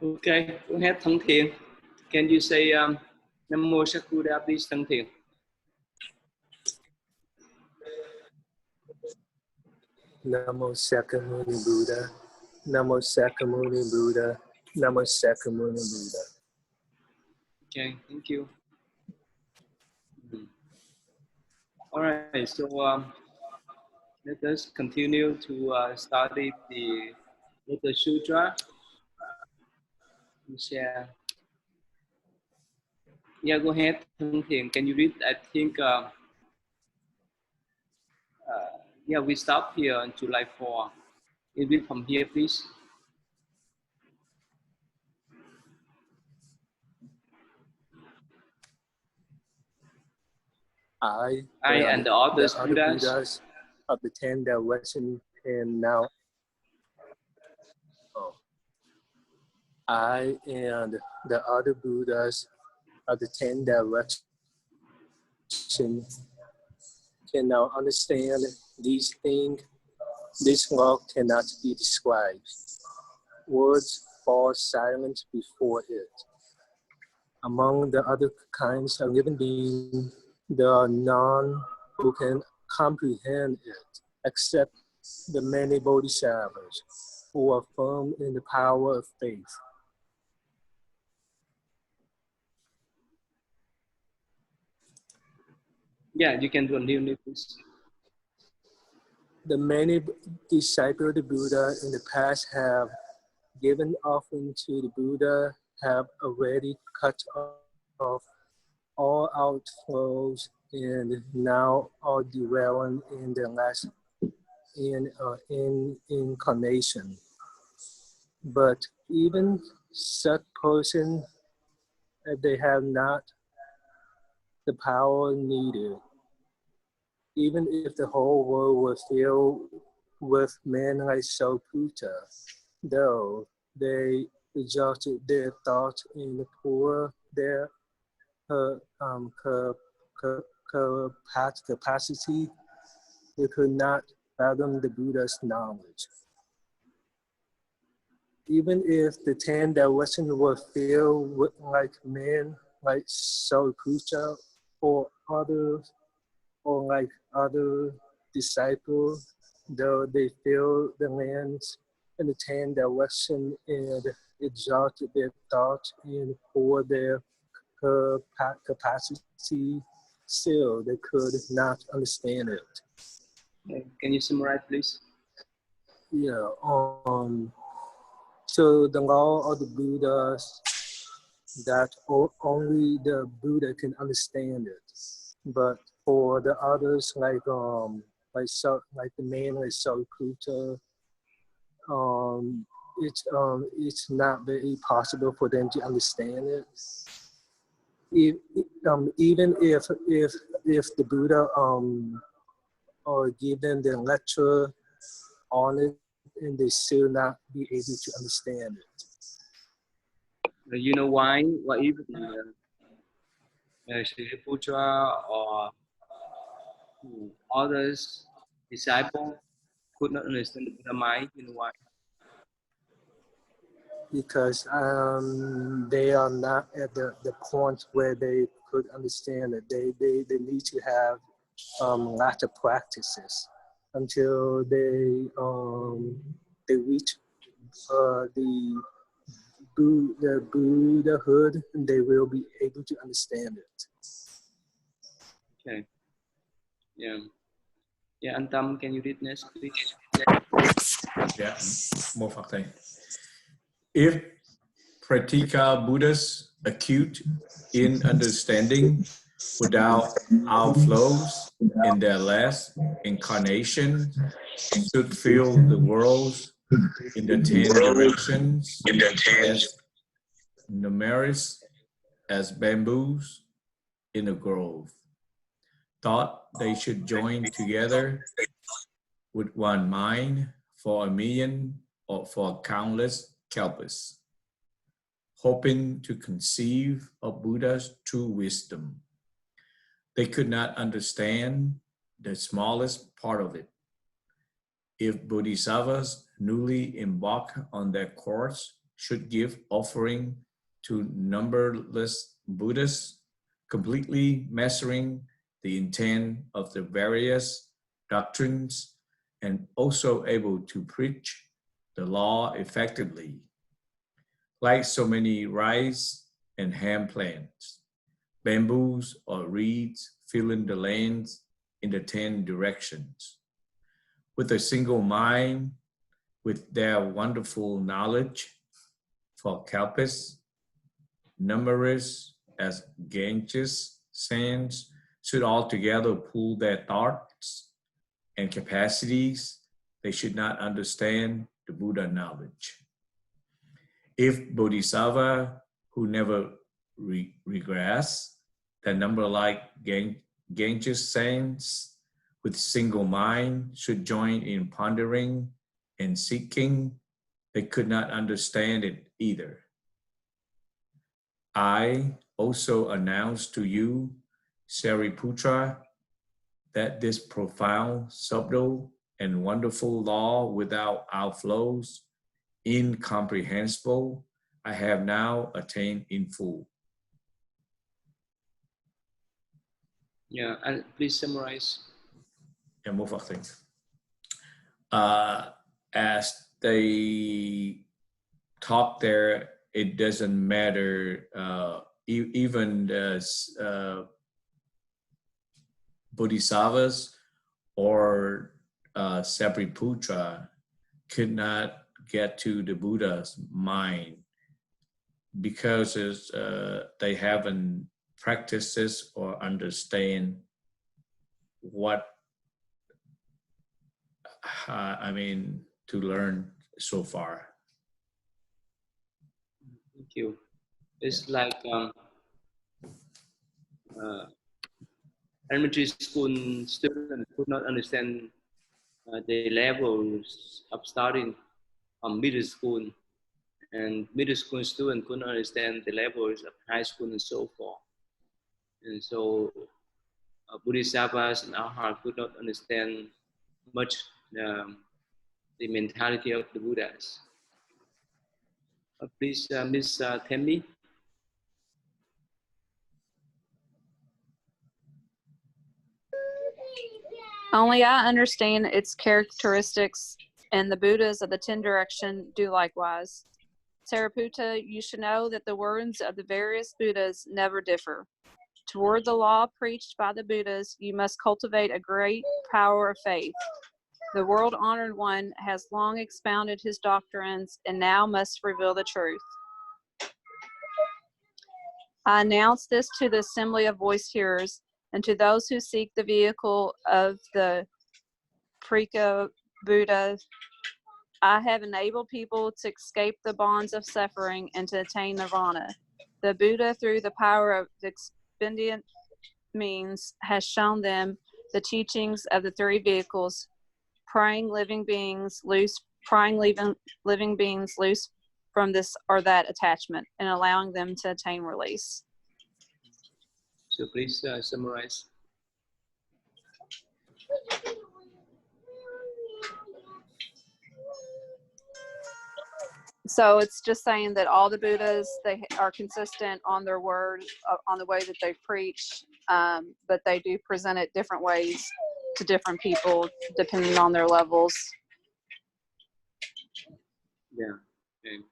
Okay, go ahead, Thân Thiện. Can you say Namo Shakuda, please, Thân Thiện? Namo Sakyamuni Buddha. Namo Sakyamuni Buddha. Namo Sakyamuni Buddha. Okay, thank you. All right, so let us continue to study the Lotus Sutra. Share. Yeah, go ahead, Thân Thiện. Can you read? I think, yeah, we stop here on July 4. You read from here, please. I and the others Buddhas of the 10 directions and now. I and the other Buddhas of the 10 directions can now understand these things. This law cannot be described. Words fall silent before it. Among the other kinds of living beings, there are none who can comprehend it, except the many bodhisattvas who are firm in the power of faith. Yeah, you can continue, please. The many disciples of the Buddha in the past have given offering to the Buddha, have already cut off all outflows, and now are dwelling in the last incarnation. But even such person, they have not the power needed. Even if the whole world were filled with men like Soputa, though they exalted their thoughts in the poor, their capacity, they could not fathom the Buddha's knowledge. Even if the 10 directions were filled with like men like Sariputta or others, or like other disciples, though they filled the lands in the 10 directions and exalted their thoughts and for their capacity, still they could not understand it. Okay. Can you summarize, please? Yeah. So the law of the Buddhas that only the Buddha can understand it, but for the others like the man like Sariputta, it's not very possible for them to understand it. Even if the Buddha or give them the lecture on it, and they still not be able to understand it. You know why? Why even Shriputra or others disciples could not understand the Buddha mind? You know why? Because they are not at the point where they could understand it. They need to have lots of practices until they reach the Buddhahood, and they will be able to understand it. Okay. Yeah. Yeah, Antam, can you read next, please? Yeah, more facts. If Pratika Buddhas acute in understanding without outflows in their last incarnation should fill the worlds in the 10 directions as numerous as bamboos in a grove, thought they should join together with one mind for 1,000,000 or for countless kalpas, hoping to conceive of Buddha's true wisdom. They could not understand the smallest part of it. If bodhisattvas newly embark on their course should give offering to numberless Buddhas, completely mastering the intent of the various doctrines and also able to preach the law effectively. Like so many rice and ham plants, bamboos or reeds filling the lands in the 10 directions. With a single mind, with their wonderful knowledge for Kalpas, numerous as Ganges sands, should altogether pool their thoughts and capacities. They should not understand the Buddha knowledge. If Bodhisattva, who never regress, that number like Ganges sands, with single mind, should join in pondering and seeking, they could not understand it either. I also announce to you, Sariputra, that this profound, subtle, and wonderful law without outflows, incomprehensible, I have now attained in full. Yeah, and please summarize. Ja, moet wachten. As they talk there, it doesn't matter, even the Bodhisattvas or Sariputra could not get to the Buddha's mind because they haven't practiced this or understand what to learn so far. Thank you. It's like elementary school students could not understand the levels of starting from middle school, and middle school students could not understand the levels of high school and so forth. And so Bodhisattvas and Arhats could not understand much the mentality of the Buddhas. Please, Ms. Thembi. Only I understand its characteristics, and the Buddhas of the 10 direction do likewise. Sariputta, you should know that the words of the various Buddhas never differ. Toward the law preached by the Buddhas, you must cultivate a great power of faith. The world-honored one has long expounded his doctrines and now must reveal the truth. I announce this to the assembly of voice hearers and to those who seek the vehicle of the Prika Buddha. I have enabled people to escape the bonds of suffering and to attain nirvana. The Buddha, through the power of the expedient means, has shown them the teachings of the 3 vehicles, prying living beings loose from this or that attachment and allowing them to attain release. So please summarize. So it's just saying that all the Buddhas, they are consistent on their word, on the way that they preach, but they do present it different ways to different people depending on their levels. Yeah. Okay.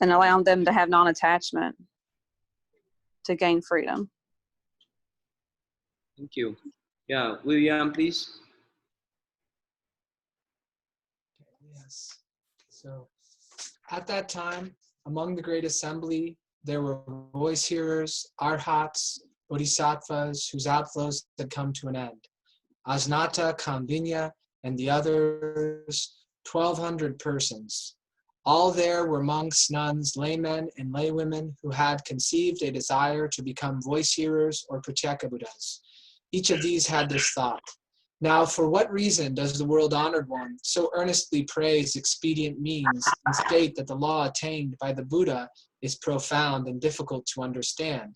And allowing them to have non-attachment to gain freedom. Thank you. Yeah, William, please. Yes. So at that time, among the great assembly, there were voice hearers, arhats, bodhisattvas whose outflows had come to an end. Asnata, Kambinya, and the others, 1,200 persons. All there were monks, nuns, laymen, and laywomen who had conceived a desire to become voice hearers or Pratyeka Buddhas. Each of these had this thought: now, for what reason does the world-honored one so earnestly praise expedient means and state that the law attained by the Buddha is profound and difficult to understand?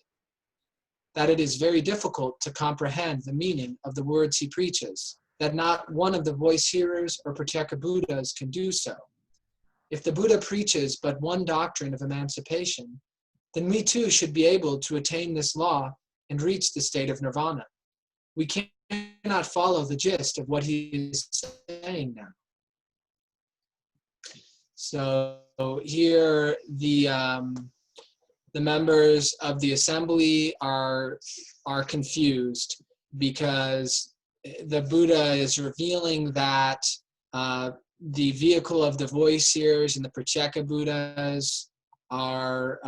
That it is very difficult to comprehend the meaning of the words he preaches. that not one of the voice hearers or Pratyeka Buddhas can do so. If the Buddha preaches but one doctrine of emancipation, then we too should be able to attain this law and reach the state of nirvana. We cannot follow the gist of what he is saying now. So here the members of the assembly are confused because the Buddha is revealing that the vehicle of the voice hearers and the Pratyeka Buddhas are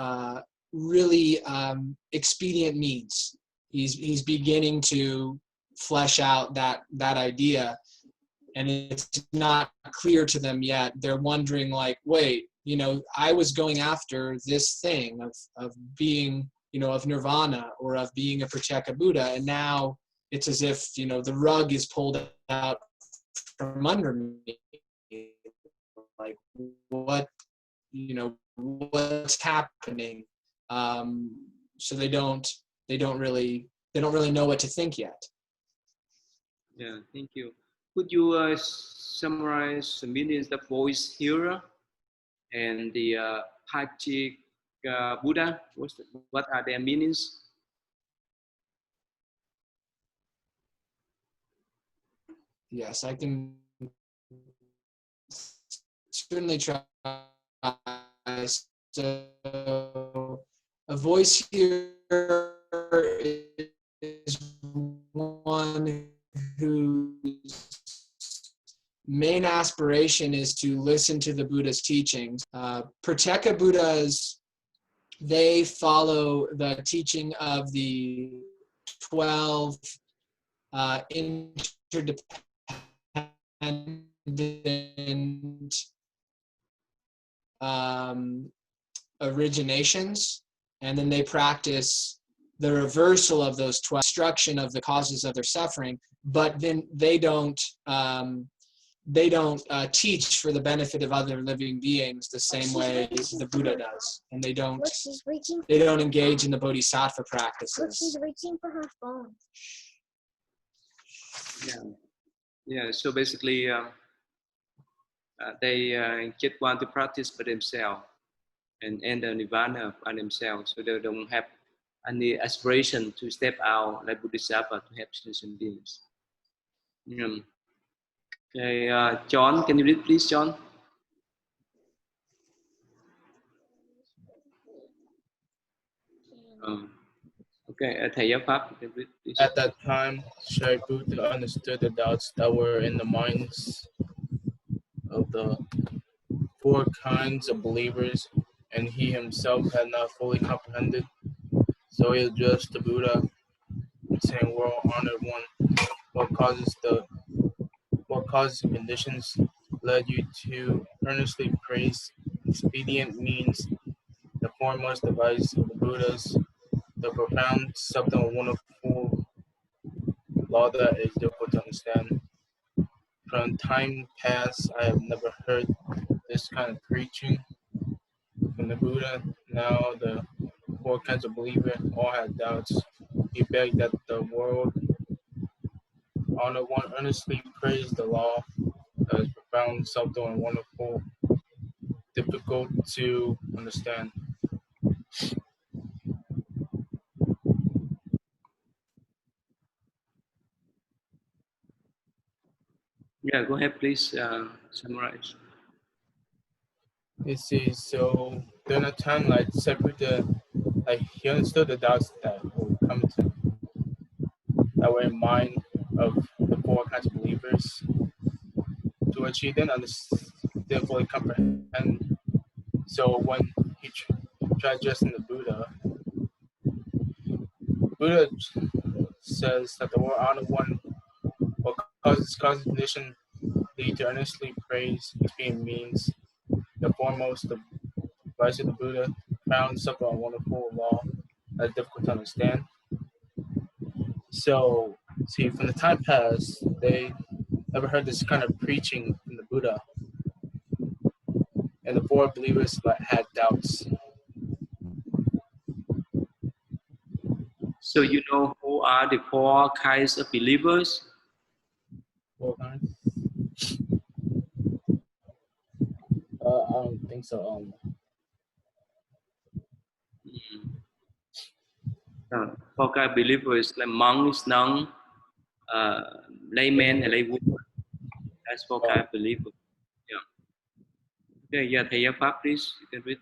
really expedient means. He's beginning to flesh out that idea, and it's not clear to them yet. They're wondering, like, wait, you know, I was going after this thing of being, you know, of nirvana or of being a Pratyeka Buddha, and now it's as if, you know, the rug is pulled out from under me. Like, what, you know, what's happening? So they don't really know what to think yet. Yeah, thank you. Could you summarize the meanings of voice hearer and the Pratyeka Buddha? What are their meanings? Yes, I can certainly try. So a voice hearer is one whose main aspiration is to listen to the Buddha's teachings. Pratyeka Buddhas, they follow the teaching of the 12 interdependent originations, and then they practice the reversal of those 12, destruction of the causes of their suffering, but then they don't teach for the benefit of other living beings the same way the Buddha does, and they don't engage in the bodhisattva practices. She's reaching for her phone. Yeah. So basically, they just want to practice by themselves and enter nirvana by themselves. So they don't have any aspiration to step out like bodhisattva to help sentient beings. Okay, John, can you read, please, John? Okay, Thầy Giáo Pháp, you can read, please. At that time, Shariputra understood the doubts that were in the minds of the 4 kinds of believers, and he himself had not fully comprehended. So he addressed the Buddha, saying, "World-honored one, what causes the conditions led you to earnestly praise expedient means, the foremost device of the Buddhas, the profound, subtle, and wonderful law that is difficult to understand. From time past, I have never heard this kind of preaching from the Buddha. Now the 4 kinds of believers all had doubts. He begged that the world honored one earnestly praise the law that is profound, subtle, and wonderful, difficult to understand." Yeah, go ahead, please summarize. You see, so during a time like Sariputta, he understood the doubts that would come to that were in mind of the 4 kinds of believers, to which he didn't fully comprehend. So when he tried addressing the Buddha says that the world honored one will cause condition lead to earnestly praise expedient means, the foremost device of the Buddha, found subtle and wonderful law that is difficult to understand. So, see, from the time past, they never heard this kind of preaching from the Buddha, and the 4 believers had doubts. So you know who are the 4 kinds of believers? don't think so. For các believers like monks, nuns, laymen hay laywomen, that's for các believers. Yeah. Okay, yeah, thầy giáo pháp, please, you can read.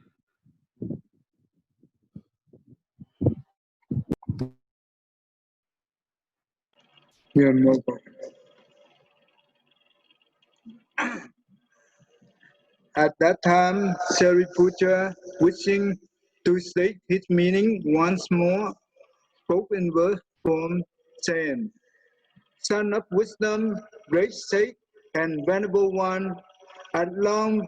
Yeah, no problem. At that time, Sariputta, wishing to state his meaning once more, spoke in verse form, saying, Son of wisdom, great sage, and venerable one, at long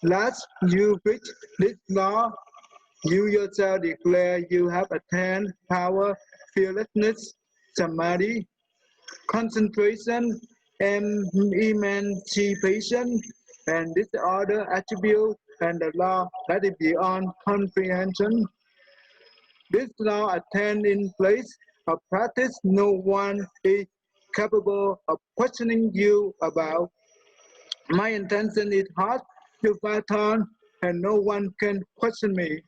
last you reach this law. You yourself declare you have attained power, fearlessness, samadhi, concentration, and emancipation, and this other attribute and the law that is beyond comprehension. This law attained in place of practice, no one is capable of questioning you about. My intention is hard to fathom, and no one can question me.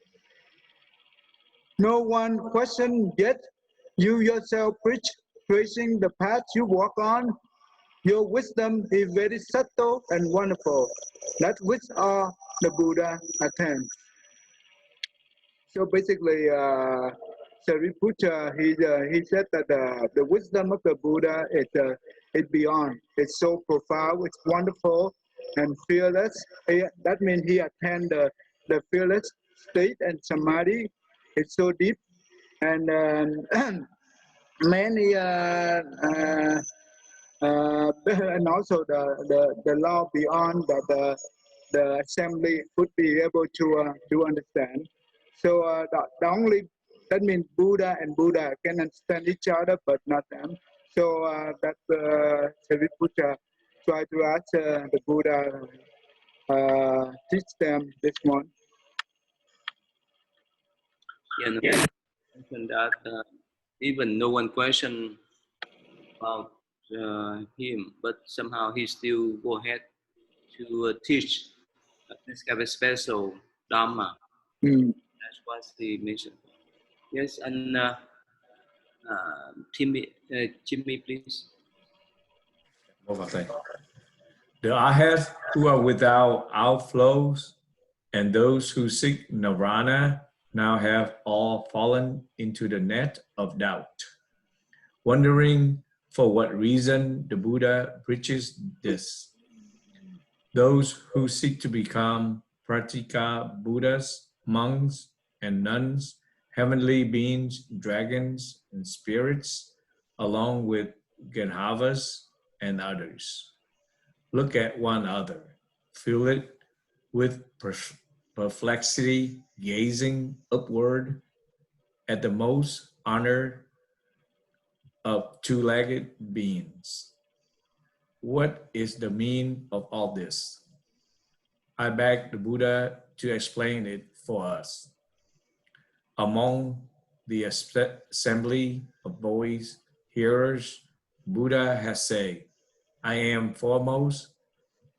No one question yet. You yourself preach, tracing the path you walk on. Your wisdom is very subtle and wonderful. That which are the Buddha attained. So basically, Sariputta, he said that the wisdom of the Buddha is beyond. It's so profound, it's wonderful and fearless. That means he attained the fearless state and samadhi. It's so deep. And many and also the law beyond that the assembly would be able to understand. So the only, that means Buddha and Buddha can understand each other, but not them. So that Sariputta try to ask the Buddha teach them this one. Yeah, mentioned that even no one questioned about him, but somehow he still go ahead to teach this kind of special Dharma. That's what he mentioned. Yes, and Jimmy, please. The arhats who are without outflows and those who seek nirvana now have all fallen into the net of doubt, wondering for what reason the Buddha preaches this. Those who seek to become pratika Buddhas, monks and nuns, heavenly beings, dragons and spirits, along with Gandharvas and others, look at one another, feel it with perplexity, gazing upward at the most honored of two-legged beings. What is the meaning of all this? I beg the Buddha to explain it for us. Among the assembly of boys, hearers, Buddha has said, I am foremost,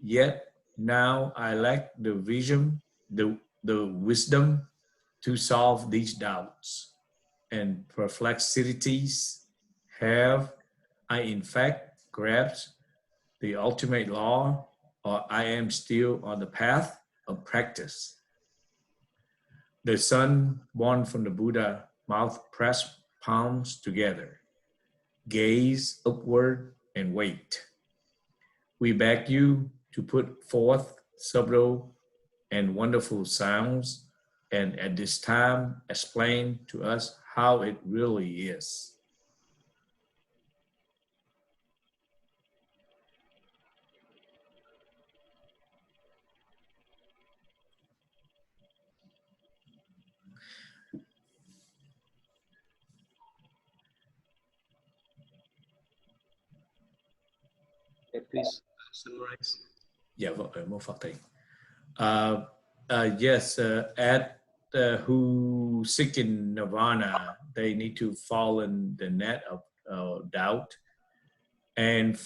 yet now I lack the vision, the wisdom to solve these doubts and perplexities. Have I in fact grasped the ultimate law, or I am still on the path of practice? The son born from the Buddha, mouth pressed palms together, gaze upward and wait. We beg you to put forth subtle and wonderful sounds, and at this time explain to us how it really is. Please summarize. Yeah, một Phật thầy. Yes, at who seek in nirvana, they need to fall in the net of doubt. And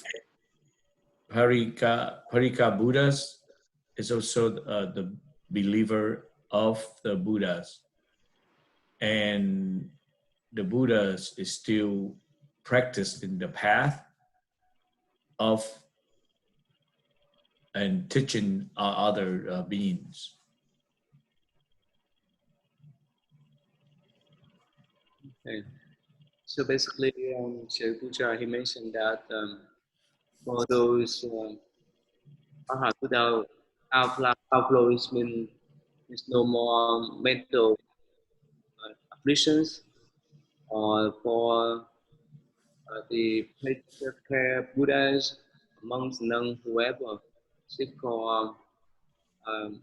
Parika Buddhas is also believer of the Buddhas, and the Buddhas is still practiced in the path of and teaching other beings. Okay. So basically, Shariputra, he mentioned that for those arhat without outflows mean there's no more mental afflictions, or for the care Buddhas, monks, nuns, whoever seek for um,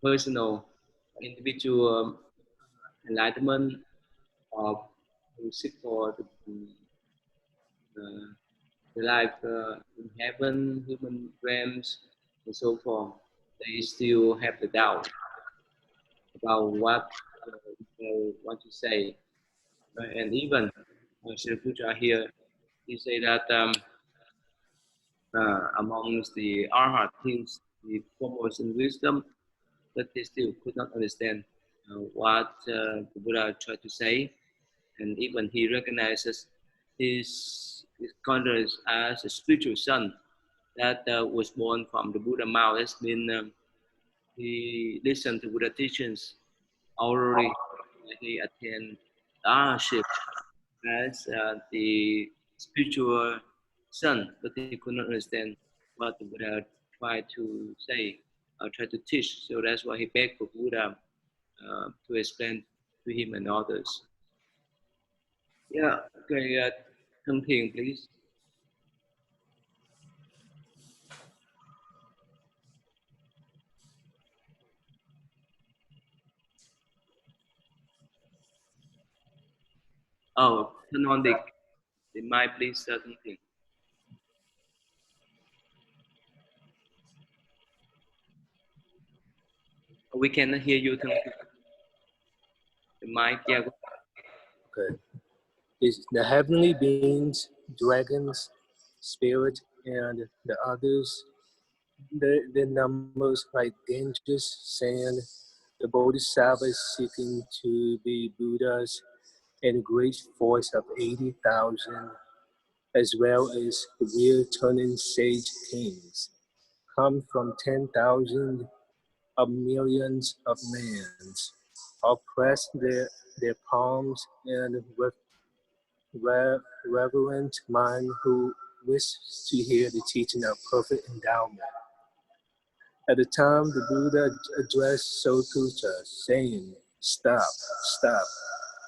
personal, individual enlightenment, or who seek for uh, the life in heaven, human realms, and so forth. They still have the doubt about what they want to say. And even Sri Puja here, he say that amongst the arhats, the foremost in wisdom, but they still could not understand what the Buddha tried to say. And even he recognizes his conduct as a spiritual son that was born from the Buddha mouth. Has been he listened to Buddha teachings orally. He attained Dharship as the spiritual son, but he could not understand what the Buddha tried to say, tried to teach. So that's why he begged for Buddha to explain to him and others. Yeah, okay, Thân Thiền, please. Oh, Thân On the mic, please, Thân Thiền. We cannot hear you, Thân Thiền. The mic, yeah. Okay. Is the heavenly beings, dragons, spirit, and the others, the numbers like dangers, sand, the bodhisattvas seeking to be Buddhas, and a great force of 80,000, as well as the wheel-turning sage kings, come from 10,000 of millions of lands, all press their palms and with reverent mind who wish to hear the teaching of perfect endowment. At the time, the Buddha addressed Soputa, saying, "Stop, stop.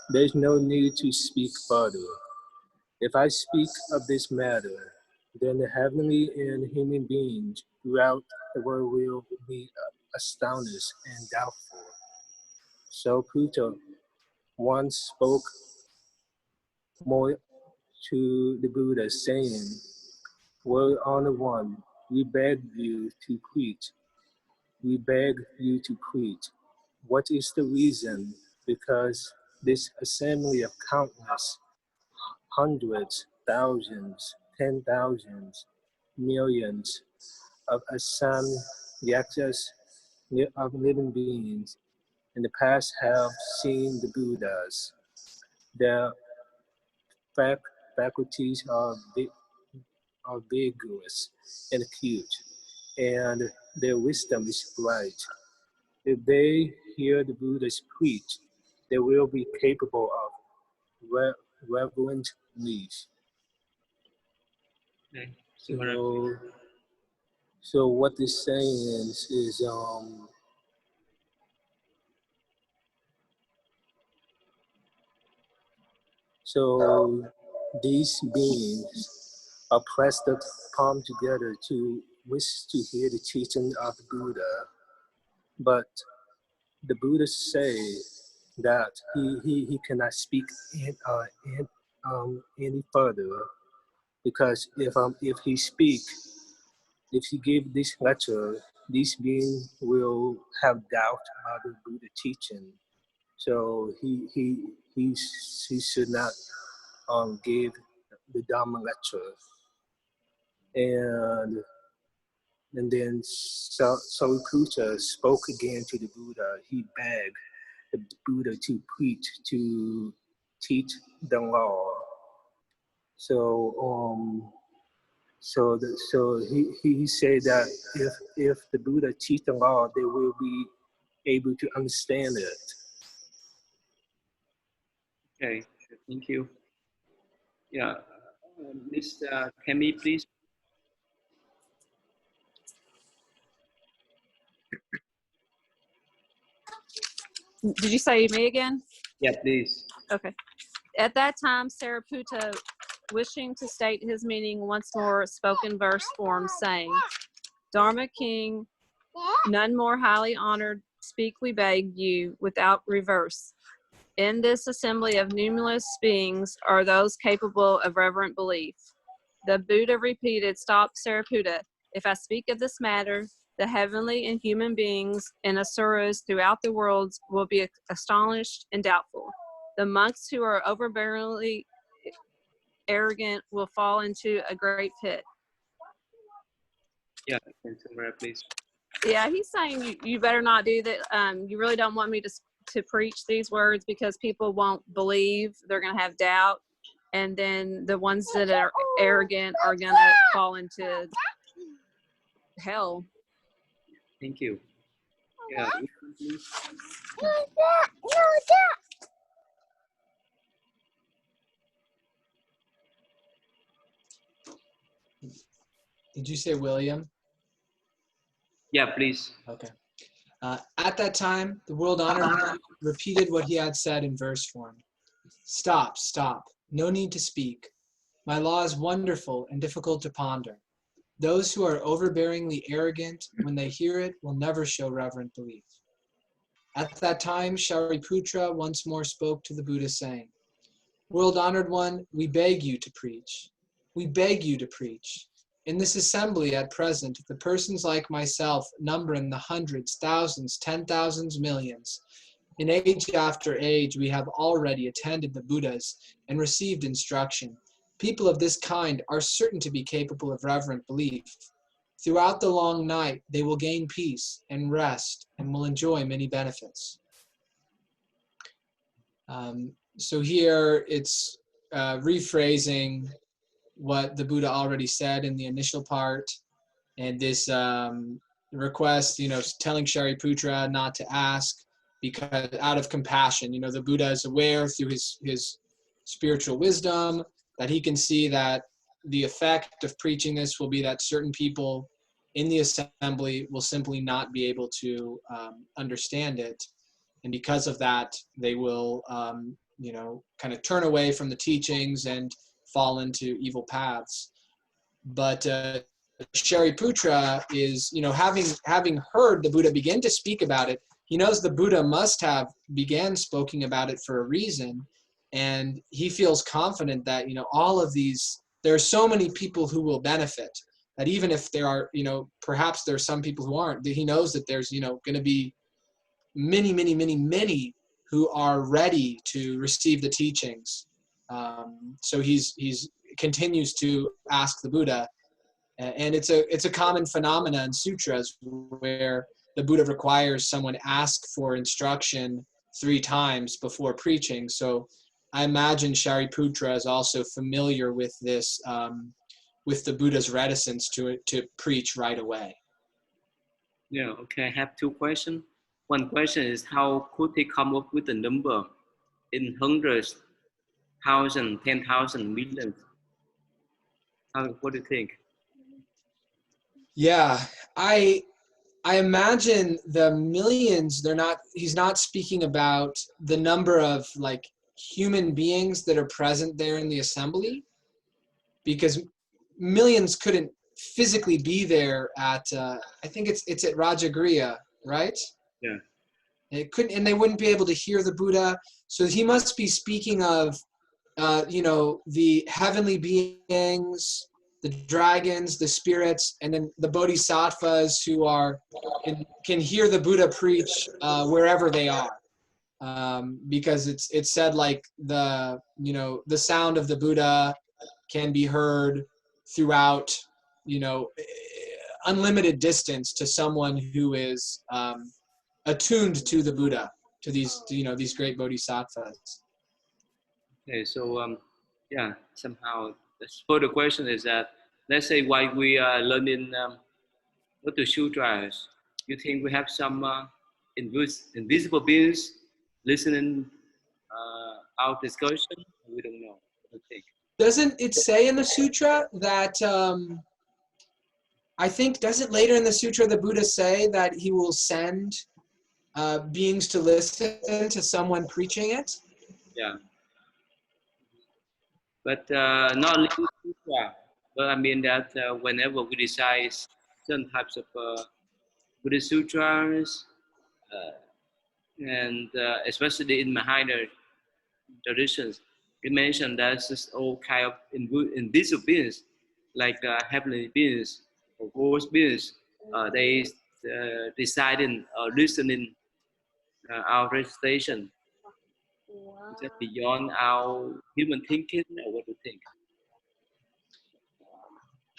There's no need to speak further. If I speak of this matter, then the heavenly and human beings throughout the world will be astonished and doubtful." Soputa once spoke more to the Buddha, saying, "Word Honored One, we beg you to preach. We beg you to preach. What is the reason? Because this assembly of countless, hundreds, thousands, 10,000s, millions of Assam Yaksas of living beings in the past have seen the Buddhas. Their faculties are vigorous and acute, and their wisdom is bright. If they hear the Buddhas preach, they will be capable of reverent belief." Okay. So what this saying is so these beings are pressed upon together to wish to hear the teaching of the Buddha, but the Buddha say that he cannot speak any further, because if he speak, if he give this lecture, these beings will have doubt about the Buddha teaching. So he should not give the Dharma lecture. And And then Sariputta spoke again to the Buddha. He begged the Buddha to preach, to teach the law. So he said that if the Buddha teach the law, they will be able to understand it. Okay, thank you. Yeah, Miss Kemi, please. Did you say me again? Yeah, please. Okay. At that time, Sariputta, wishing to state his meaning once more, spoke in verse form, saying, Dharma King, none more highly honored, speak we beg you without reverse. In this assembly of numerous beings are those capable of reverent belief. The Buddha repeated, Stop, Sariputta. If I speak of this matter, the heavenly and human beings and asuras throughout the worlds will be astonished and doubtful. The monks who are overbearingly arrogant will fall into a great pit. Yeah, please. Yeah, he's saying you better not do that. You really don't want me to preach these words because people won't believe. They're going to have doubt. And then the ones that are arrogant are going to fall into hell. Thank you. Yeah. Please. Did you say William? Yeah, please. Okay. At that time, the world honored one repeated what he had said in verse form. Stop, stop. No need to speak. My law is wonderful and difficult to ponder. Those who are overbearingly arrogant, when they hear it, will never show reverent belief. At that time, Shariputra once more spoke to the Buddha, saying, World honored one, we beg you to preach. We beg you to preach. In this assembly at present, the persons like myself number in the hundreds, thousands, 10,000s, millions. In age after age, we have already attended the Buddhas and received instruction. People of this kind are certain to be capable of reverent belief. Throughout the long night, they will gain peace and rest and will enjoy many benefits. So here it's rephrasing what the Buddha already said in the initial part, and this request, telling Shariputra not to ask because out of compassion, the Buddha is aware through his spiritual wisdom that he can see that the effect of preaching this will be that certain people in the assembly will simply not be able to understand it. And because of that, they will, kind of turn away from the teachings and fall into evil paths. But Shariputra is, having heard the Buddha begin to speak about it, he knows the Buddha must have began speaking about it for a reason. And he feels confident that, all of these, there are so many people who will benefit that even if there are, perhaps there are some people who aren't, he knows that there's, going to be many, many, many, many who are ready to receive the teachings. So he's continues to ask the Buddha, and it's a common phenomena in sutras where the Buddha requires someone ask for instruction 3 times before preaching. So I imagine Shariputra is also familiar with this, with the Buddha's reticence to preach right away. Yeah, okay, I have 2 questions. One question is, how could they come up with a number in hundreds, thousand, 10,000, millions? What do you think? Yeah, I imagine the millions, he's not speaking about the number of like human beings that are present there in the assembly, because millions couldn't physically be there at, I think it's at Rajagriha, right? Yeah. It couldn't, and they wouldn't be able to hear the Buddha. So he must be speaking of, the heavenly beings, the dragons, the spirits, and then the bodhisattvas who can hear the Buddha preach wherever they are, because it's said like the sound of the Buddha can be heard throughout unlimited distance to someone who is attuned to the Buddha, to these, these great bodhisattvas. Okay, so yeah, somehow the further question is that, let's say while we are learning Lotus Sutras, you think we have some invisible beings listening our discussion? We don't know. I think. Doesn't it say in the sutra that, I think, doesn't later in the sutra the Buddha say that he will send beings to listen to someone preaching it? Yeah. But not only sutra, but I mean that whenever we decide certain types of Buddhist sutras, and especially in Mahayana traditions, it mentioned that there's all kind of invisible beings, like heavenly beings or ghost beings. They deciding or listening our recitation. Is that beyond our human thinking, or what do you think?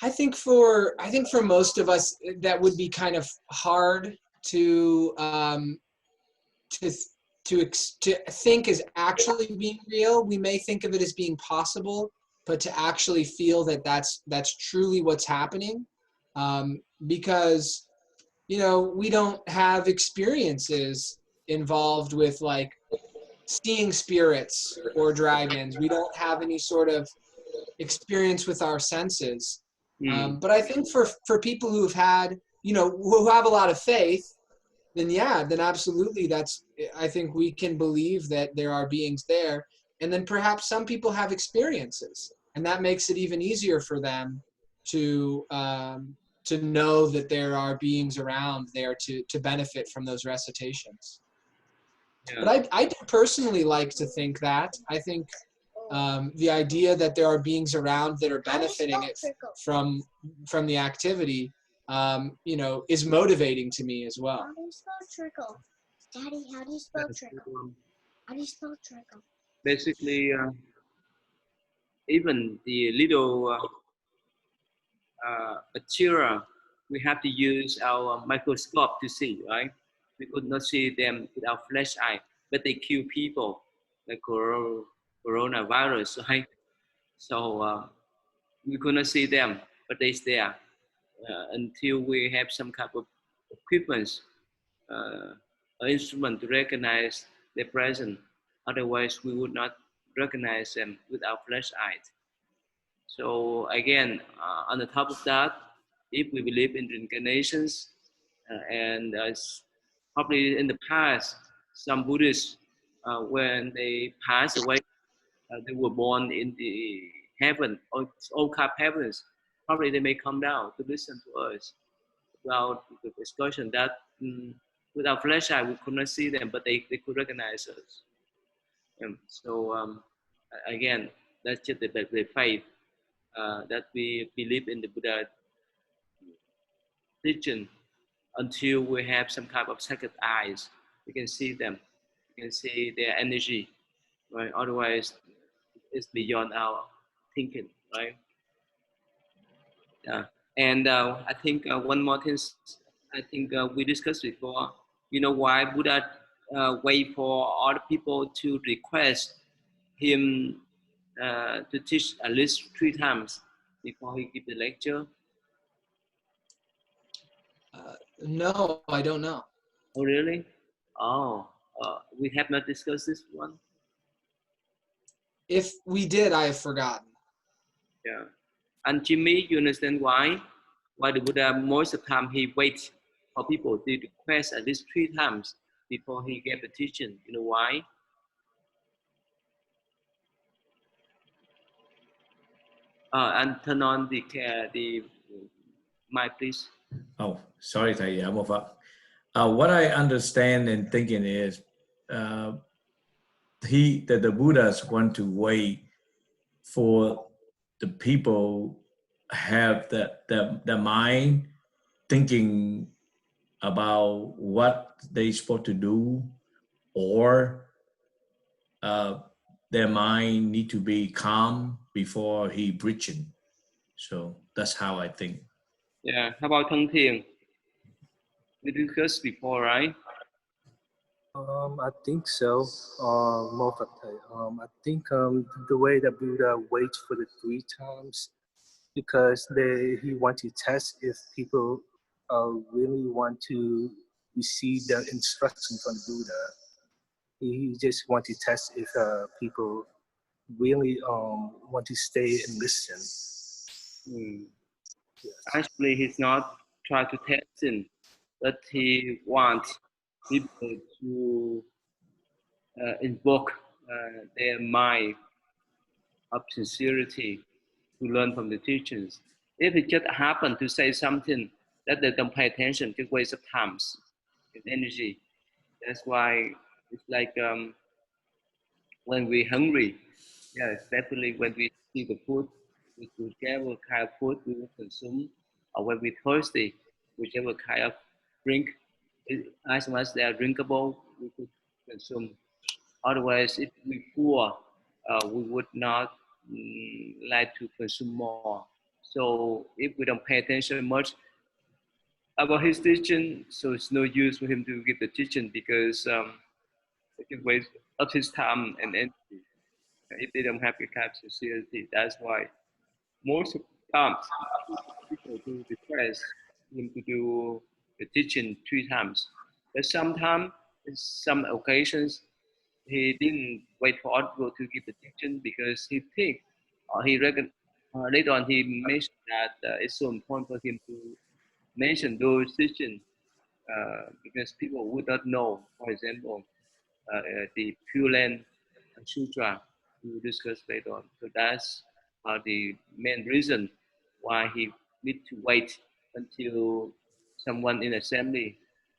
I think for most of us that would be kind of hard to think is actually being real. We may think of it as being possible, but to actually feel that that's truly what's happening, because we don't have experiences involved with like seeing spirits or dragons. We don't have any sort of experience with our senses. But I think for people who've had, who have a lot of faith, then absolutely, I think we can believe that there are beings there. And then perhaps some people have experiences, and that makes it even easier for them to know that there are beings around there to benefit from those recitations. Yeah. But I do personally like to think that. I think the idea that there are beings around that are benefiting it from the activity, is motivating to me as well. How do you spell trickle? Daddy, how do you spell trickle? How do you spell trickle? Basically, even the little bacteria, we have to use our microscope to see, right? We could not see them with our flesh eye, but they kill people, like coronavirus, right? So we could not see them, but they're there until we have some kind of equipment, an instrument to recognize their presence. Otherwise, we would not recognize them with our flesh eyes. So again, on the top of that, if we believe in reincarnations, and probably in the past, some Buddhists, when they pass away, they were born in the heaven, or all kind of heavens. Probably they may come down to listen to us about the discussion that with our flesh eye we could not see them, but they could recognize us. So again, that's just the faith that we believe in the Buddha teaching. Until we have some kind of second eyes, we can see them, we can see their energy, right? Otherwise, it's beyond our thinking, right? Yeah. And I think one more thing, I think we discussed before, why Buddha wait for other people to request him to teach at least 3 times before he give the lecture? No, I don't know. Oh, really? Oh, we have not discussed this one. If we did, I have forgotten. Yeah. And Jimmy, you understand why the Buddha most of the time he waits for people to request at least 3 times before he gave the teaching? You know why? And turn on the mic, please. Oh, sorry, thầy, một Phật. What I understand and thinking is that the Buddhas want to wait for the people have the mind thinking about what they're supposed to do, or their mind need to be calm before he preaching. So that's how I think. Yeah. How about Thân Thiền? We discussed before, right? I think so. Most of the I think the way that Buddha waits for the 3 times because he want to test if people really want to receive the instruction from Buddha. He just want to test if people really want to stay and listen. Hmm. Yes. Actually, he's not trying to test him, but he wants people to invoke their mind of sincerity to learn from the teachings. If it just happened to say something that they don't pay attention, just waste of times and energy. That's why it's like when we're hungry, yeah, especially when we see the food, whichever kind of food we will consume, or when we're thirsty, whichever kind of drink, as much as they are drinkable, we could consume. Otherwise, if we poor, we would not like to consume more. So if we don't pay attention much about his teaching, so it's no use for him to give the teaching because it can waste up his time and energy if they don't have the kind of sincerity. That's why most of the times people do request him to do the teaching 3 times. But sometimes, in some occasions, he didn't wait for other people to give the teaching because he think or he reckon later on he mentioned that it's so important for him to mention those teachings because people would not know. For example, the Pure Land Sutra we will discuss later on. So that's the main reason why he need to wait until someone in assembly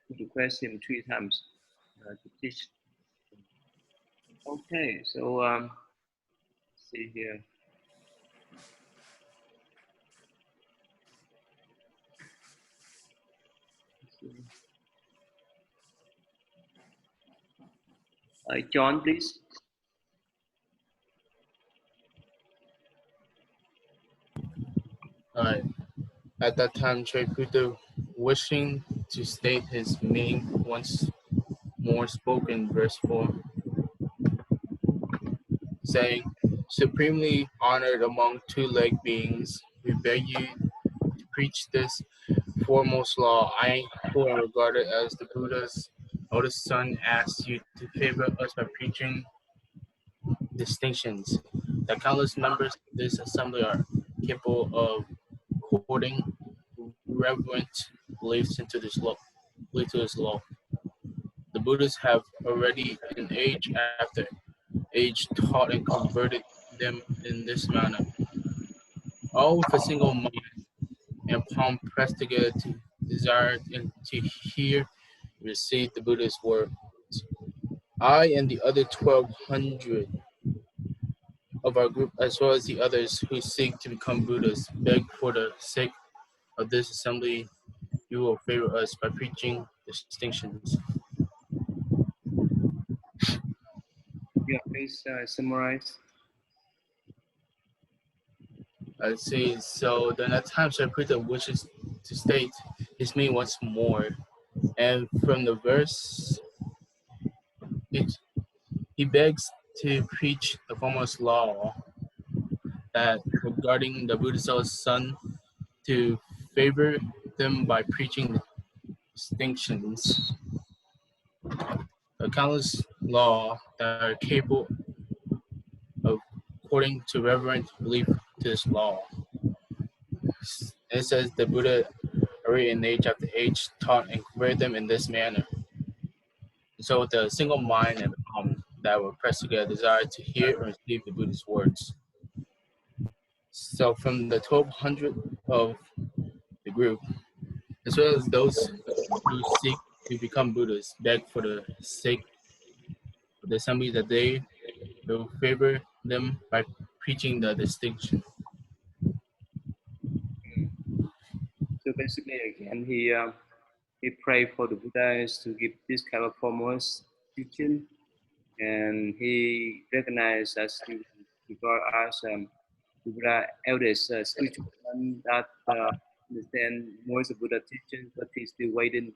would request him 3 times to teach. Okay, so see here. John, please. Alright. At that time, Shariputra, wishing to state his meaning once more, spoke in verse 4, saying, "Supremely honored among two-legged beings, we beg you to preach this foremost law. I, who am regarded as the Buddha's oldest son, ask you to favor us by preaching distinctions. The countless members of this assembly are capable of according reverent beliefs into this law. Belief to this law. The Buddhists have already, in age after age, taught and converted them in this manner, all with a single mind and palm pressed together to desire and to hear and receive the Buddha's words. I and the other 1,200 of our group, as well as the others who seek to become Buddhas, beg for the sake of this assembly, you will favor us by preaching distinctions." Yeah, please summarize. I see. So then at times Shariputra wishes to state his meaning once more. And from the verse, he begs to preach the foremost law that regarding the Buddha's eldest son to favor them by preaching distinctions, a countless law that are capable of according to reverent belief to this law. It says the Buddha already in age after age taught and converted them in this manner. So with a single mind and palm that were pressed together, desire to hear and receive the Buddha's words. So from the 1,200 of the group, as well as those who seek to become Buddhas, beg for the sake of the assembly that they will favor them by preaching the distinction. So basically, again, he prayed for the Buddhas to give this kind of foremost teaching, and he recognized as he regard as the Buddha eldest spiritual son that understand most of Buddha teachings, but he's still waiting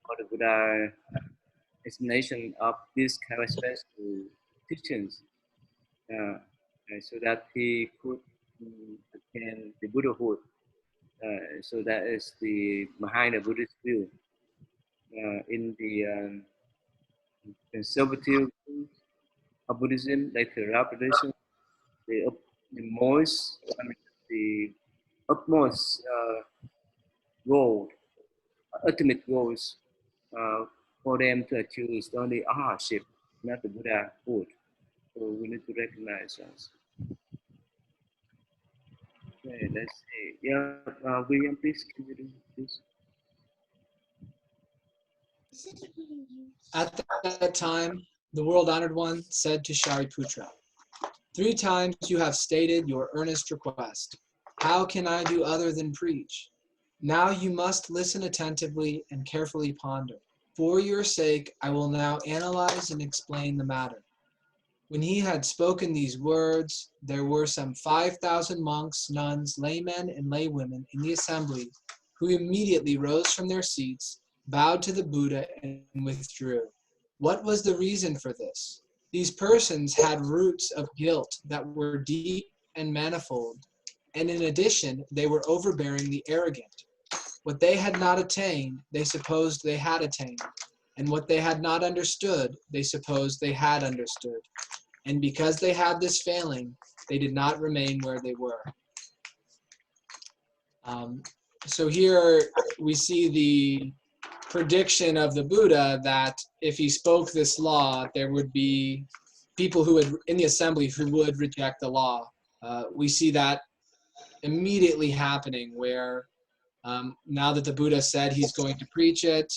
for the Buddha explanation of these kind of special teachings, so that he could attain the Buddhahood. So that is the behind the Buddhist view. In the conservative of Buddhism, like the Ra tradition, the, the most, I mean, the utmost goal, ultimate goals for them to achieve is only arhatship, not the Buddhahood. So we need to recognize us. Okay, let's see. Yeah, William, please, can you do this? At that time, the world honored one said to Shariputra, 3 times you have stated your earnest request. How can I do other than preach? Now you must listen attentively and carefully ponder. For your sake, I will now analyze and explain the matter. When he had spoken these words, there were some 5,000 monks, nuns, laymen, and laywomen in the assembly who immediately rose from their seats, bowed to the Buddha, and withdrew. What was the reason for this? These persons had roots of guilt that were deep and manifold, and in addition, they were overbearingly arrogant. What they had not attained, they supposed they had attained, and what they had not understood, they supposed they had understood. And because they had this failing, they did not remain where they were. So here we see the prediction of the Buddha that if he spoke this law, there would be people who would, in the assembly, who would reject the law. We see that immediately happening where now that the Buddha said he's going to preach it,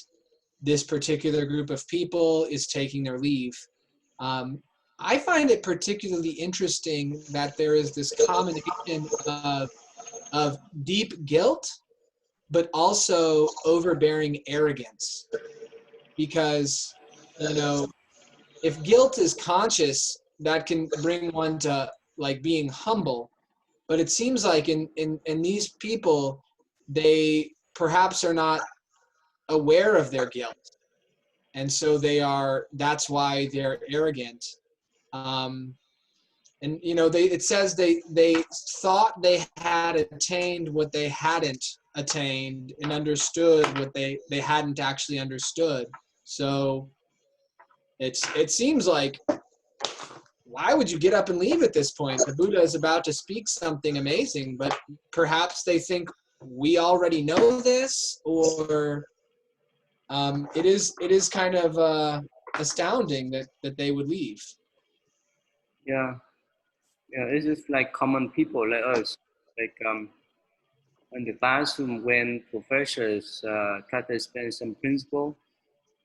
this particular group of people is taking their leave. I find it particularly interesting that there is this combination of deep guilt, but also overbearing arrogance. Because, you know, if guilt is conscious, that can bring one to like being humble. But it seems like in these people, they perhaps are not aware of their guilt. And so that's why they're arrogant. And you know, it says they thought they had attained what they hadn't attained and understood what they hadn't actually understood. So it seems like, why would you get up and leave at this point? The Buddha is about to speak something amazing, but perhaps they think we already know this, or it is kind of astounding that they would leave. Yeah, yeah, it's just like common people like us. Like in the classroom, when professors try to explain some principle,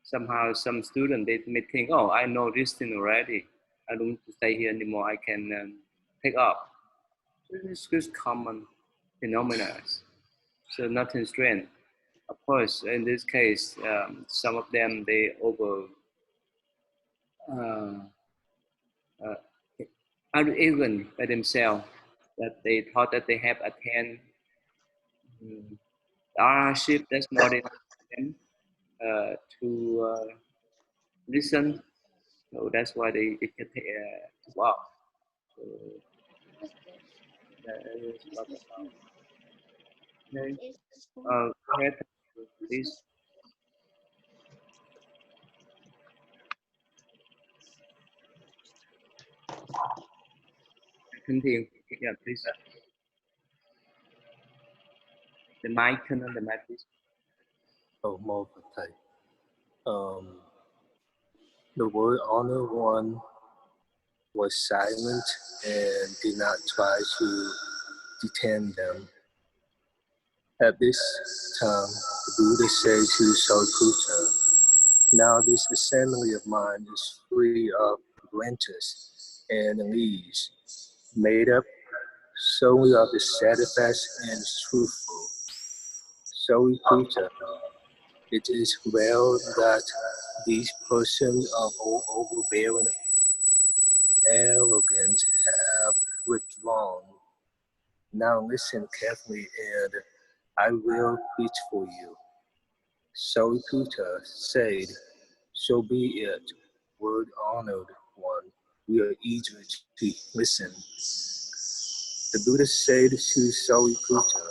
somehow some student they may think, oh, I know this thing already. I don't need to stay here anymore. I can pick up. So it's just common phenomena. So nothing strange. Of course, in this case, some of them they over uh, uh, are arrogant by themselves that they thought that they have attained ownership. That's more than them to listen. So that's why they can take wow. So that is what about. Okay. Go ahead, please. Continue. Yeah, please. The mic, turn on the mic, please. Oh, more type. The word honor one was silent and did not try to detain them. At this time, the Buddha said to Sariputta, now this assembly of mine is free of branches and leaves, made up solely of the steadfast and truthful. Sariputta, it is well that these persons of overbearing arrogance have withdrawn. Now listen carefully, and I will preach for you. Sariputta said, so be it, word honored one. We are eager to listen. The Buddha said to Sariputta,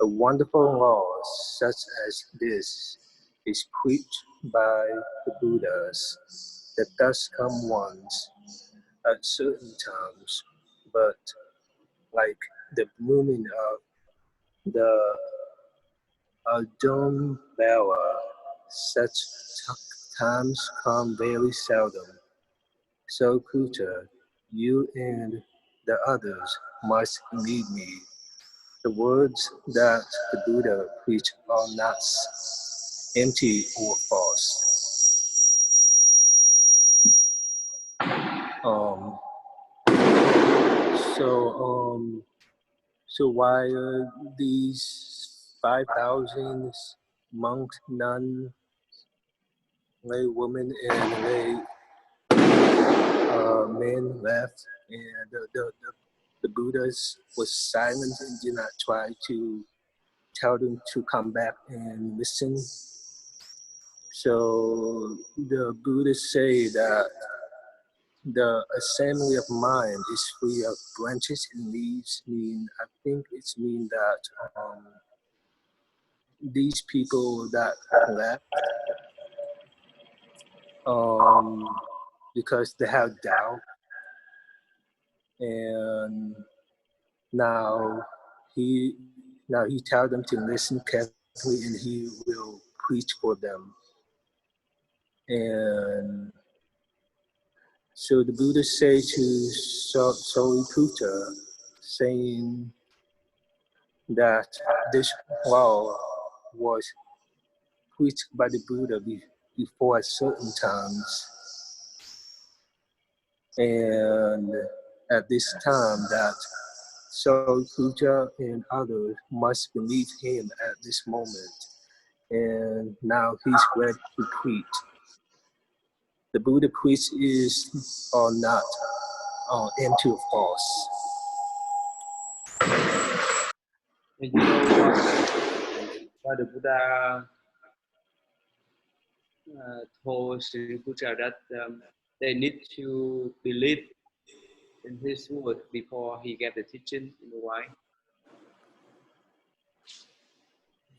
a wonderful law such as this is preached by the Buddhas that thus come ones at certain times, but like the blooming of the Adumbara, such times come very seldom. So, Kuta, you and the others must believe me. The words that the Buddha preached are not empty or false. Um, so why are these 5,000 monks, nuns, lay women, and lay men left, and the Buddhas was silent and did not try to tell them to come back and listen? So the Buddhists say that the assembly of mind is free of branches and leaves. I think it's mean that these people that left, because they have doubt, and now he tells them to listen carefully, and he will preach for them. And so the Buddha say to Sariputta, saying that this law was preached by the Buddha before certain times, and at this time that Sariputta and others must believe him at this moment, and now he's ready to preach. The Buddha preach is or not empty or false. And you know why the Buddha told Sariputta that they need to believe in his word before he get the teaching? You know why?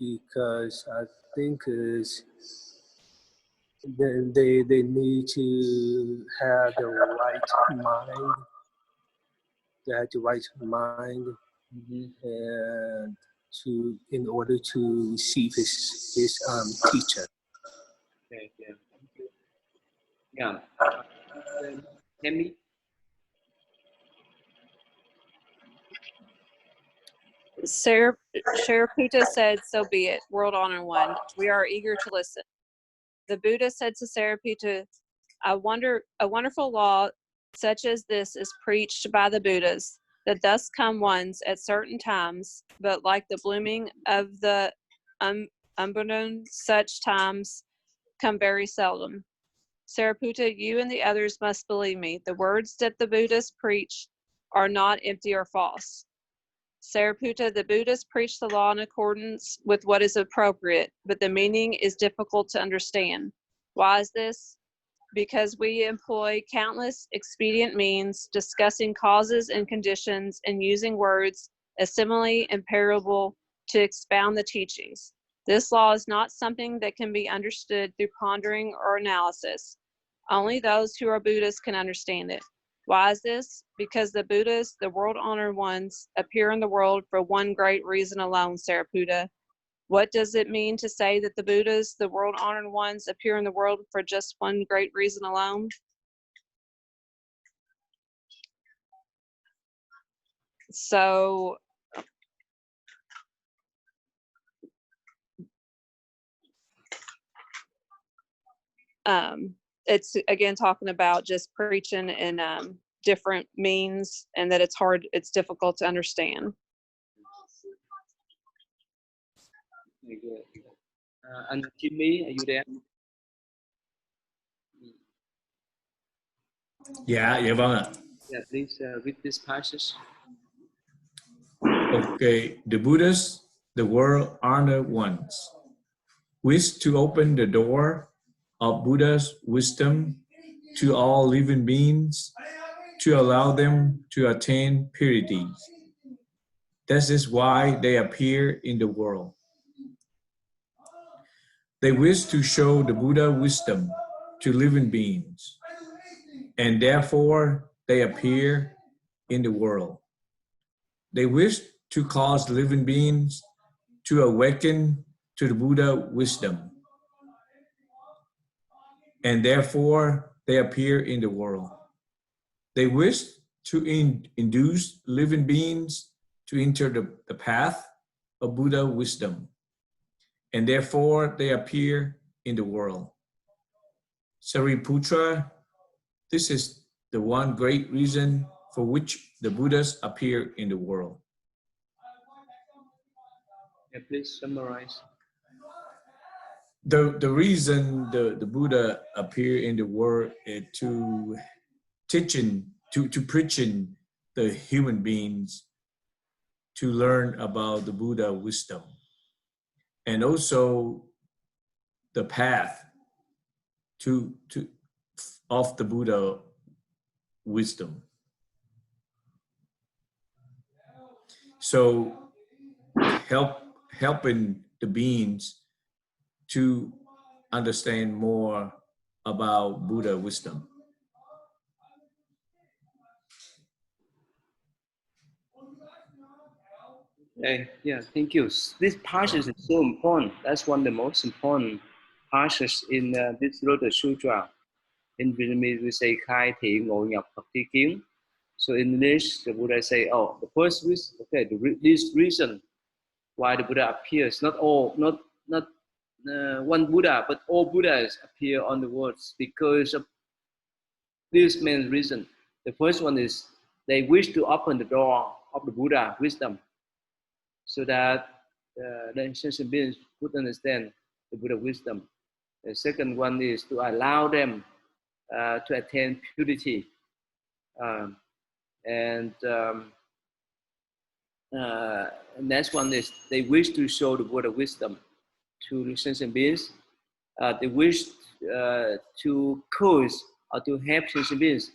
Because I think they need to have the right mind. They have the right mind, and in order to receive his teaching. Okay, yeah. Yeah. Hemi? Sariputta said, so be it, world honor one. We are eager to listen. The Buddha said to Sariputta, a wonderful law such as this is preached by the Buddhas, that thus come ones at certain times, but like the blooming of the umbunum, such times come very seldom. Sariputta, you and the others must believe me. The words that the Buddhas preach are not empty or false. Sariputta, the Buddhas preach the law in accordance with what is appropriate, but the meaning is difficult to understand. Why is this? Because we employ countless expedient means, discussing causes and conditions, and using words as simile and parable to expound the teachings. This law is not something that can be understood through pondering or analysis. Only those who are Buddhists can understand it. Why is this? Because the Buddhas, the world-honored ones, appear in the world for one great reason alone, Sariputta. What does it mean to say that the Buddhas, the world-honored ones, appear in the world for just one great reason alone? So, it's again talking about just preaching in different means, and that it's difficult to understand. Very good. And Jimmy, are you there? Dạ vâng ạ. Yeah, please read this passage. Okay, the Buddhas the world honored ones, wish to open the door of Buddha's wisdom to all living beings to allow them to attain purity. This is why they appear in the world. They wish to show the Buddha wisdom to living beings, and therefore they appear in the world. They wish to cause living beings to awaken to the Buddha wisdom, and therefore they appear in the world. They wish to induce living beings to enter the path of Buddha wisdom, and therefore they appear in the world. Sariputra, this is the one great reason for which the Buddhas appear in the world. Yeah, please summarize. The reason the Buddha appear in the world is to preaching the human beings to learn about the Buddha wisdom, and also the path of the Buddha wisdom. So helping the beings to understand more about Buddha wisdom. Yeah, thank you. This passage is so important. That's one of the most important passages in this Lotus Sutra. In Vietnamese, we say khai thị ngộ nhập Phật tri kiến. So in English, the Buddha say, oh, the first reason, okay, this reason why the Buddha appears, not one Buddha, but all Buddhas appear on the world because of this main reason. The first one is they wish to open the door of the Buddha wisdom, so that the sentient beings could understand the Buddha wisdom. The second one is to allow them to attain purity. And next one is they wish to show the Buddha wisdom to the sentient beings. They wish to cause or to help sentient beings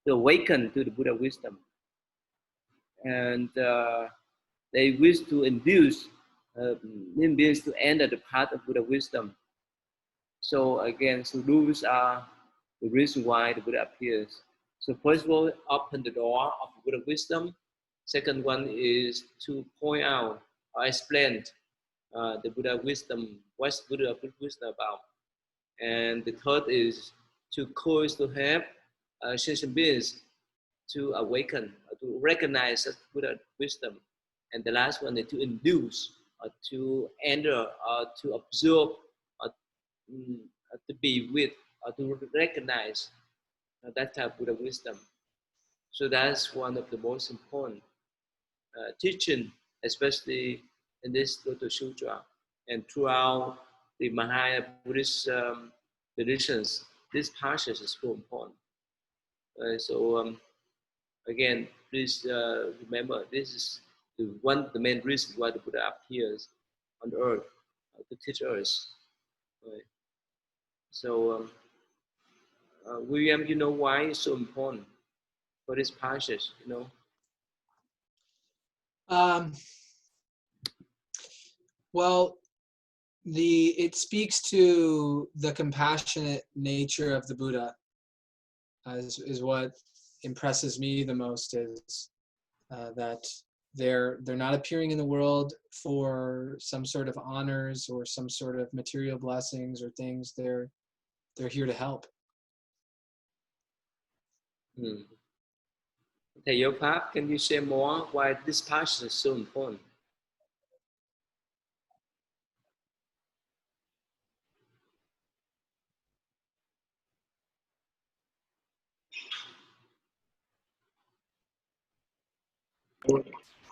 to awaken to the Buddha wisdom. And they wish to induce living beings to enter the path of Buddha wisdom. So again, so those are the reason why the Buddha appears. So first of all, open the door of the Buddha wisdom. Second one is to point out or explain the Buddha wisdom, what's Buddha wisdom about. And the third is to cause to have sentient beings to awaken, to recognize that Buddha wisdom. And the last one is to induce, to enter, to observe, to be with, to recognize that type of Buddha wisdom. So that's one of the most important teaching, especially in this Lotus Sutra and throughout the Mahayana Buddhist traditions. This passage is so important. Again, please remember, this is the main reason why the Buddha appears on earth to teach us. Right. So, William, you know why it's so important for this passage, you know? Well, it speaks to the compassionate nature of the Buddha, is what impresses me the most, is that they're not appearing in the world for some sort of honors or some sort of material blessings or things. They're here to help. Thầy Giáo Pháp, can you share more why this passage is so important?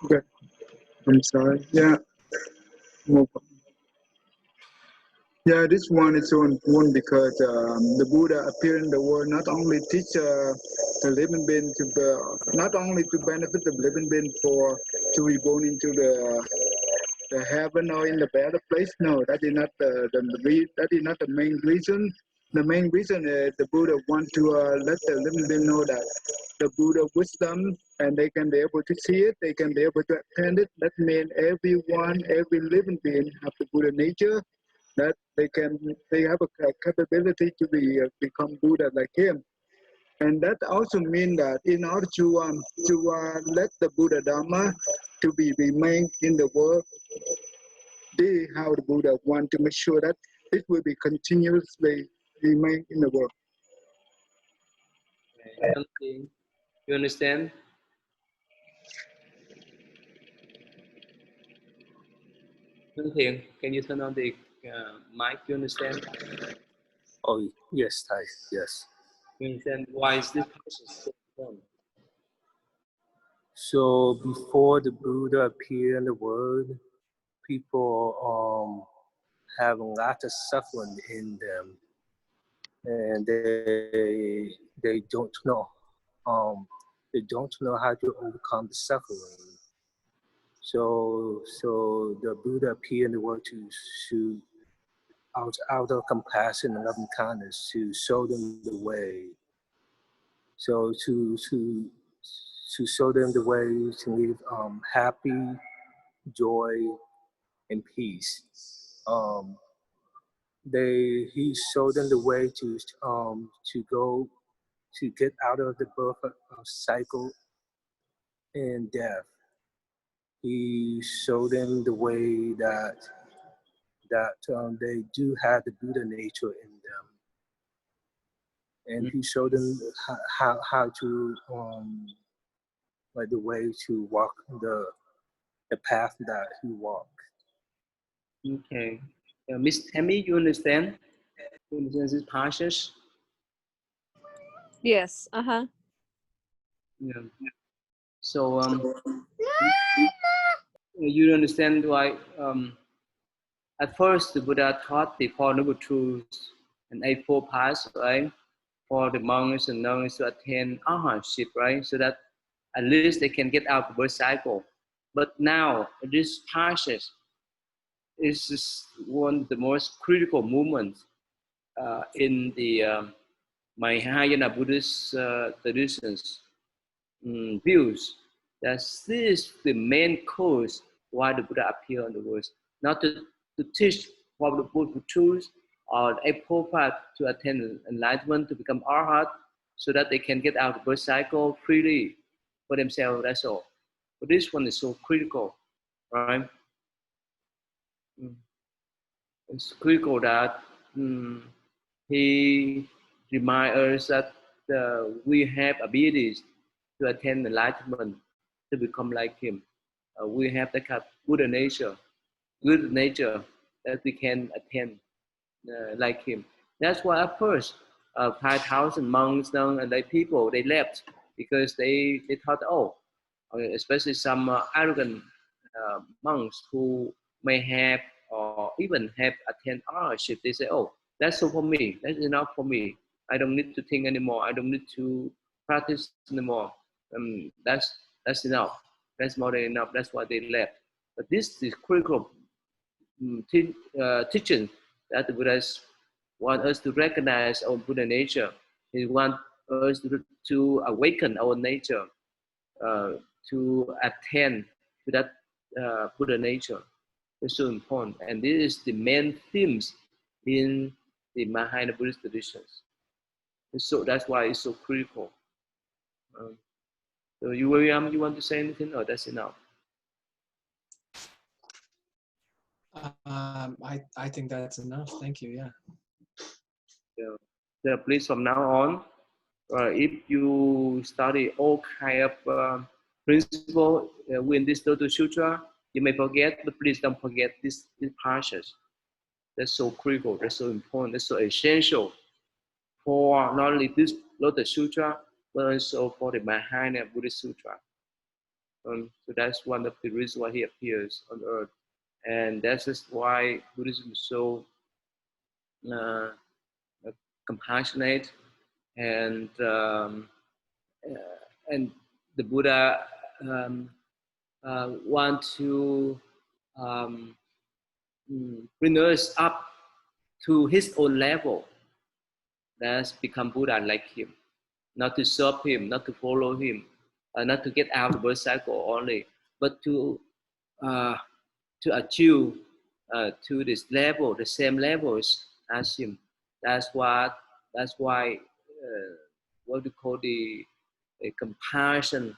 Okay, I'm sorry. Yeah. Yeah, this one is so important because the Buddha appeared in the world not only teach the living being not only to benefit the living being to reborn into the the heaven or in the better place. No, that is not that is not the main reason. The main reason is the Buddha want to let the living being know that the Buddha wisdom, and they can be able to see it, they can be able to attend it. That means everyone, every living being have the Buddha nature, that they have a capability to become Buddha like him. And that also means that in order to let the Buddha Dharma to be remain in the world, this is how the Buddha want to make sure that it will be continuously remain in the world. Something. You understand? Something. Can you turn on the mic? You understand? Oh, yes, Thai. Yes. You understand why is this process so important? So before the Buddha appeared in the world, people have a lot of suffering in them, and they don't know how to overcome the suffering. So the Buddha appeared in the world to out of compassion and loving kindness to show them the way. So to show them the way to live happy, joy, and peace. He showed them the way to get out of the birth cycle and death. He showed them the way that they do have the Buddha nature in them, and he showed them how to like the way to walk the path that he walked. Okay. Miss Tammy, you understand? You understand this process? Yes. Yeah. So you understand why at first the Buddha taught the Four Noble Truths and Eightfold Paths, right? For the monks and nuns to attain arhatship, right? So that at least they can get out of the birth cycle. But now this process is one of the most critical moments in the Mahayana Buddhist traditions views. That this is the main cause why the Buddha appeared on the world, not to teach what the Buddha truth or the Eightfold Path to attain enlightenment, to become arhat, so that they can get out of the birth cycle freely for themselves. That's all. But this one is so critical, right? It's critical that he reminds us that we have abilities to attain enlightenment, to become like him. We have the kind of good nature that we can attain like him. That's why at first 5,000 monks and lay people, they left because they thought, especially some arrogant monks who may have or even have attained arhatship, they say, oh, that's all for me, that's enough for me. I don't need to think anymore. I don't need to practice anymore. That's enough. That's more than enough. That's why they left. But this is critical teaching that the Buddhas want us to recognize our Buddha nature. He want us to awaken our nature, to attend to that Buddha nature. It's so important. And this is the main themes in the Mahayana Buddhist traditions. So that's why it's so critical. So you, William, you want to say anything, or that's enough? I think that's enough. Thank you. Yeah. So please, from now on, if you study all kind of principle within this Lotus Sutra, you may forget, but please don't forget this process. That's so critical. That's so important. That's so essential for not only this Lotus Sutra, but also for the Mahayana Buddhist Sutra. So that's one of the reasons why he appears on earth. And that's just why Buddhism is so compassionate, and the Buddha want to um, bring us up to his own level. Let's become Buddha like him, not to serve him, not to follow him, not to get out of the birth cycle only, but to achieve to this level, the same levels as him. That's what. That's why what we call the compassion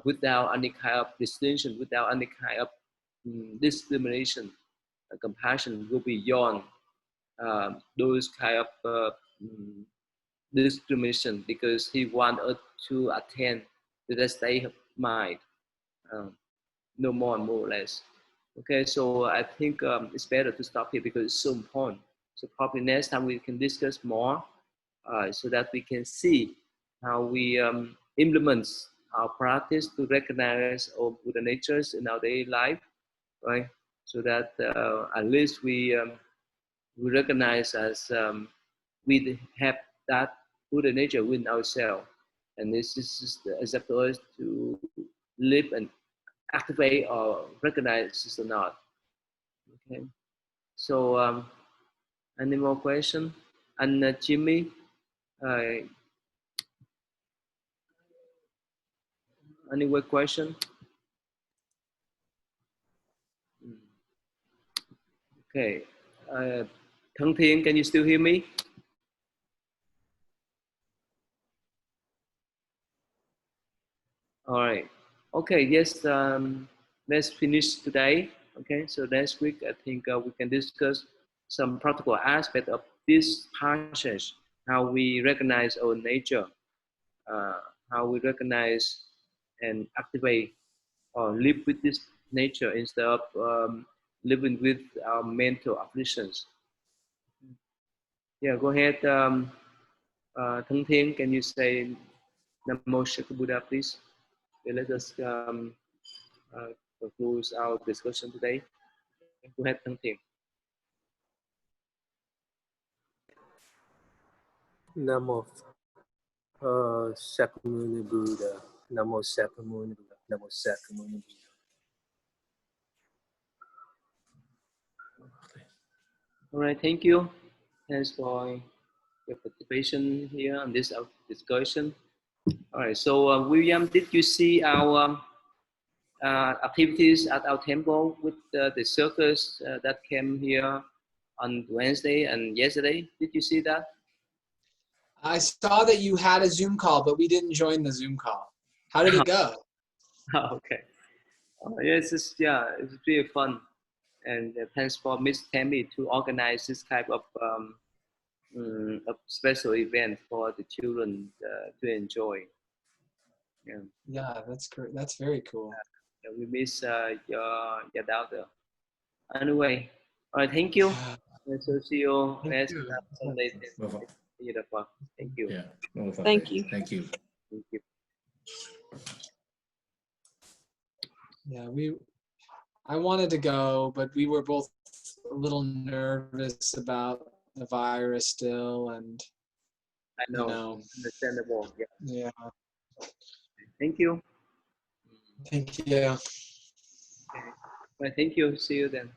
without any kind of distinction, without any kind of discrimination. Compassion go beyond those kind of discrimination, because he wants us to attain to that state of mind, no more and more or less. Okay, so I think it's better to stop here because it's so important. So probably next time we can discuss more so that we can see how we implement our practice to recognize all Buddha natures in our daily life, right? So that at least we recognize as we have that Buddha nature within ourselves, and this is up to us to live and activate or recognize this or not. Okay, so any more question? And Jimmy, any more question? Okay, Thăng Thiên, can you still hear me? All right. Okay. Yes. Let's finish today. Okay. So next week, I think we can discuss some practical aspect of this passage, how we recognize our nature, how we recognize and activate or live with this nature instead of living with our mental afflictions. Yeah. Go ahead. Thăng Thiên, can you say Namo Shakti Buddha, please? Okay, let us conclude our discussion today. Go ahead, Thăng Thiên. Namo Sakyamuni Buddha. Namo Sakyamuni Buddha. Namo Sakyamuni Buddha. All right, thank you. Thanks for your participation here on this discussion. All right, so William, did you see our activities at our temple with the circus that came here on Wednesday and yesterday? Did you see that? I saw that you had a Zoom call, but we didn't join the Zoom call. How did it go? Okay. Yes, it's really fun. And thanks for Miss Tammy to organize this type of special event for the children to enjoy. Yeah. Yeah, that's great. That's very cool. We miss your daughter. Anyway, all right, thank you. So see you next Sunday. Thank you. Yeah. Thank you. Thank you. Thank you. Yeah, I wanted to go, but we were both a little nervous about the virus still, and I know. Understandable. Yeah. Yeah. Thank you. Thank you. Okay. Well, thank you. See you then.